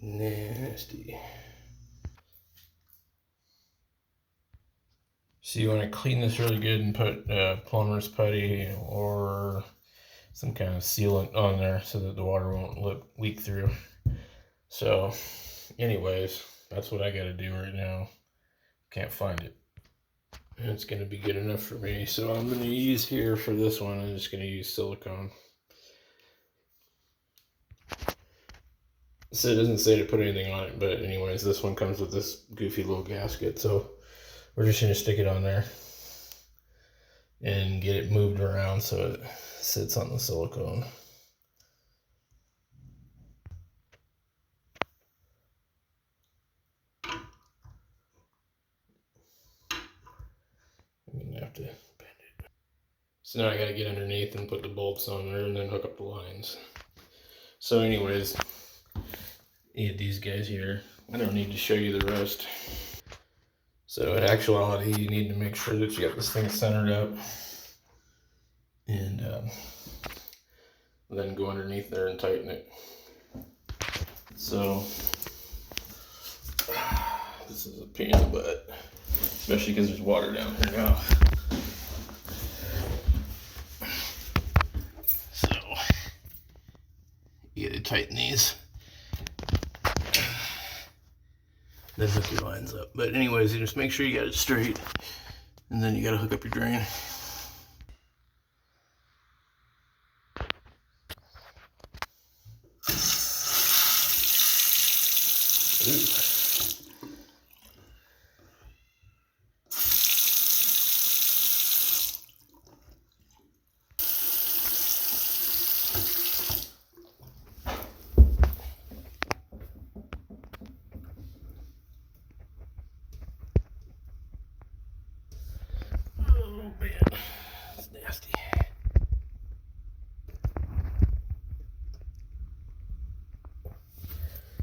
Nasty. So you want to clean this really good and put plumber's putty or some kind of sealant on there so that the water won't leak through. So anyways, that's what I got to do right now. Can't find it. And it's going to be good enough for me. So I'm going to use here for this one, I'm just going to use silicone. So it doesn't say to put anything on it, but anyways, this one comes with this goofy little gasket. So we're just going to stick it on there and get it moved around so it sits on the silicone. I'm going to have to bend it. So now I got to get underneath and put the bolts on there and then hook up the lines. So anyways, you get these guys here. I don't need to show you the rest. So in actuality, you need to make sure that you got this thing centered up and then go underneath there and tighten it. So this is a pain in the butt, especially because there's water down here now. So you gotta tighten these, then hook your lines up. But anyways, you just make sure you got it straight, and then you gotta hook up your drain. Ooh.